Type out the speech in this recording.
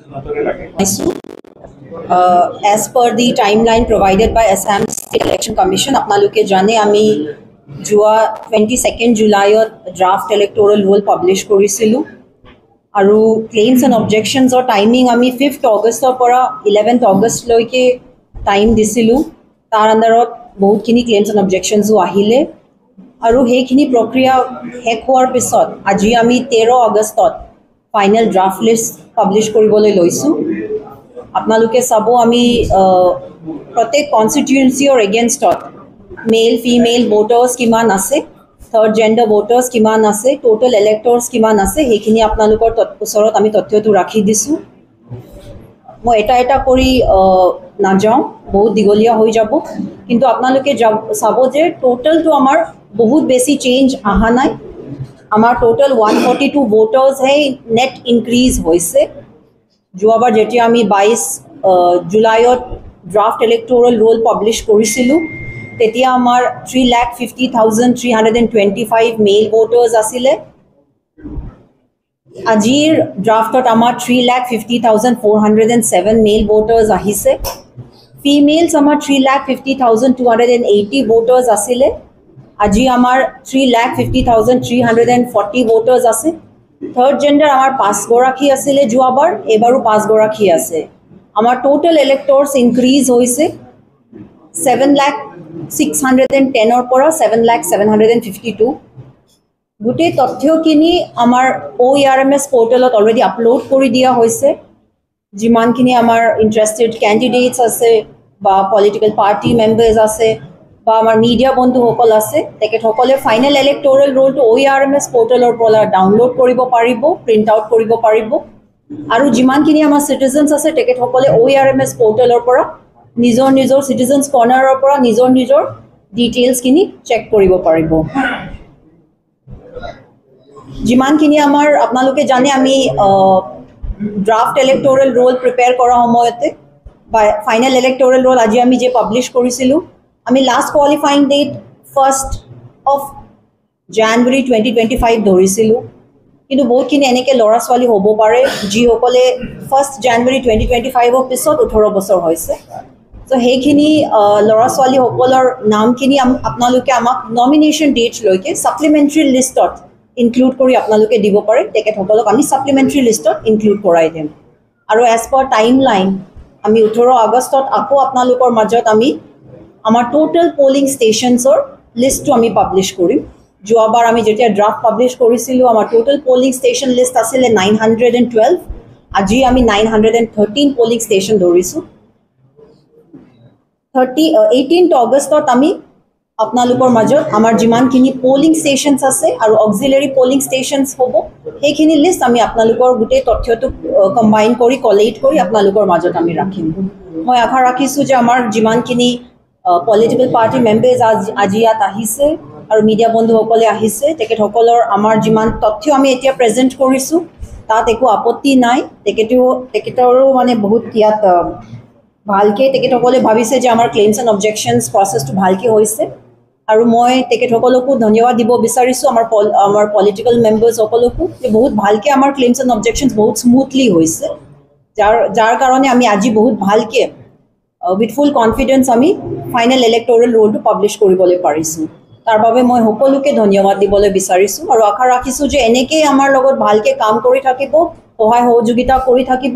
As per the timeline provided by Assam State Election Commission, আপোনালোকে জানে আমি যোৱা 22nd জুলাইত draft electoral roll publish কৰিছিলোঁ আৰু claims and objections or timing আমি 5th Augustৰ পৰা 11th August লৈকে টাইম দিছিলোঁ তাৰ আণ্ডাৰত বহুতখিনি claims and objections আহিলে আৰু সেইখিনি প্ৰক্ৰিয়া শেষ হোৱাৰ পিছত আজি আমি 13 আগষ্টত ফাইনেল ড্ৰাফট লিষ্ট পাব্লিছ কৰিবলৈ লৈছোঁ আপোনালোকে চাব আমি প্ৰত্যেক কনষ্টিটুৱেন্সিৰ এগেইনষ্টত মেল ফিমেল ভোটাৰ্ছ কিমান আছে থাৰ্ড জেন্ডাৰ ভোটাৰ্ছ কিমান আছে টোটেল ইলেক্টৰ্ছ কিমান আছে সেইখিনি আপোনালোকৰ ওচৰত আমি তথ্যটো ৰাখি দিছোঁ মই এটা কৰি নাযাওঁ বহুত দীঘলীয়া হৈ যাব কিন্তু আপোনালোকে চাব যে টোটেলটো আমাৰ বহুত বেছি চেঞ্জ অহা নাই আমাৰ টোটেল 142 ভোটাৰ্ছ হে নেট ইনক্ৰিজ হৈছে যোৱাবাৰ যেতিয়া আমি 22 জুলাইত ড্ৰাফট ইলেক্ট'ৰেল ৰোল পাব্লিছ কৰিছিলোঁ তেতিয়া আমাৰ 3,50,325 মেল ভোটাৰ্ছ আছিলে আজিৰ ড্ৰাফটত আমাৰ 3,50,407 মেল ভোটাৰ্ছ আহিছে ফিমেলছ আমাৰ 3,50,280 ভোটাৰ্ছ আছিলে আজি আমাৰ 3,50,340 ভোটাৰ্ছ আছে থাৰ্ড জেন্ডাৰ আমাৰ 5 গৰাকী আছিলে যোৱাবাৰ এবাৰো 5 গৰাকী আছে আমাৰ টোটেল ইলেক্টৰ্ছ ইনক্ৰিজ হৈছে 7,610 পৰা 7,752 গোটেই তথ্যখিনি আমাৰ OERMS পৰ্টেলত অলৰেডি আপলোড কৰি দিয়া হৈছে যিমানখিনি আমাৰ ইণ্টাৰেষ্টেড কেণ্ডিডেটছ আছে বা পলিটিকেল পাৰ্টি মেম্বাৰ্ছ আছে বা আমাৰ মিডিয়া বন্ধুসকল আছে তেখেতসকলে ফাইনেল ইলেক্ট'ৰেল ৰোলটো OERMS পৰ্টেলৰ পৰা ডাউনলোড কৰিব পাৰিব প্ৰিণ্ট আউট কৰিব পাৰিব আৰু যিমানখিনি আমাৰ চিটিজেনছ আছে তেখেতসকলে OERMS পৰ্টেলৰ পৰা নিজৰ চিটিজেনছ কৰ্নাৰৰ পৰা নিজৰ ডিটেইলছখিনি চেক কৰিব পাৰিব যিমানখিনি আমাৰ আপোনালোকে জানে আমি ড্ৰাফট ইলেক্ট'ৰেল ৰোল প্ৰিপেয়াৰ কৰাৰ সময়তে বা ফাইনেল ইলেক্ট'ৰেল ৰোল আজি আমি যে পাব্লিছ কৰিছিলোঁ আমি লাষ্ট কোৱালিফাইং ডেট 1st জানুৱাৰী 2025 ধৰিছিলোঁ কিন্তু বহুতখিনি এনেকৈ ল'ৰা ছোৱালী হ'ব পাৰে যিসকলে 1st জানুৱাৰী 2025ৰ পিছত 18 বছৰ হৈছে চ' সেইখিনি ল'ৰা ছোৱালীসকলৰ নামখিনি আপোনালোকে আমাক নমিনেশ্যন ডেটলৈকে ছাপ্লিমেণ্টাৰী লিষ্টত ইনক্লুড কৰি আপোনালোকে দিব পাৰে তেখেতসকলক আমি ছাপ্লিমেণ্টাৰী লিষ্টত ইনক্লুড কৰাই দিম আৰু এজ পাৰ টাইম লাইন আমি 18 আগষ্টত আকৌ আপোনালোকৰ মাজত আমি আমাৰ টোটেল পলিং ষ্টেচনছৰ লিষ্টটো আমি পাব্লিছ কৰিম যোৱাবাৰ আমি যেতিয়া ড্ৰাফট পাব্লিছ কৰিছিলোঁ আমাৰ টোটেল পলিং ষ্টেচন লিষ্ট আছিলে 912 আজি আমি 913 পলিং ষ্টেচন ধৰিছোঁ 18th আগষ্টত আমি আপোনালোকৰ মাজত আমাৰ যিমানখিনি পলিং ষ্টেচনছ আছে আৰু অক্সিলাৰী পলিং ষ্টেচনছ হ'ব সেইখিনি লিষ্ট আমি আপোনালোকৰ গোটেই তথ্যটো কম্বাইন কৰি কলেক্ট কৰি আপোনালোকৰ মাজত আমি ৰাখিম মই আশা ৰাখিছোঁ যে আমাৰ যিমানখিনি পলিটিকেল পাৰ্টি মেম্বাৰ্ছ আজি ইয়াত আহিছে আৰু মিডিয়া বন্ধুসকলে আহিছে তেখেতসকলৰ আমাৰ যিমান তথ্য আমি এতিয়া প্ৰেজেণ্ট কৰিছোঁ তাত একো আপত্তি নাই তেখেতৰো মানে বহুত ইয়াত ভালকৈ তেখেতসকলে ভাবিছে যে আমাৰ ক্লেইমছ এণ্ড অবজেকশ্যনছ প্ৰচেছটো ভালকৈ হৈছে আৰু মই তেখেতসকলকো ধন্যবাদ দিব বিচাৰিছোঁ আমাৰ পলিটিকেল মেম্বাৰ্ছসকলকো যে বহুত ভালকৈ আমাৰ ক্লেইমছ এণ্ড অবজেকশ্যনছ বহুত স্মুথলি হৈছে যাৰ কাৰণে আমি আজি বহুত ভালকৈ উইথ ফুল কনফিডেন্স আমি ফাইনেল ইলেক্ট'ৰেল ৰোলটো পাব্লিছ কৰিবলৈ পাৰিছোঁ তাৰ বাবে মই সকলোকে ধন্যবাদ দিবলৈ বিচাৰিছোঁ আৰু আশা ৰাখিছোঁ যে এনেকৈয়ে আমাৰ লগত ভালকৈ কাম কৰি থাকিব সহায় সহযোগিতা কৰি থাকিব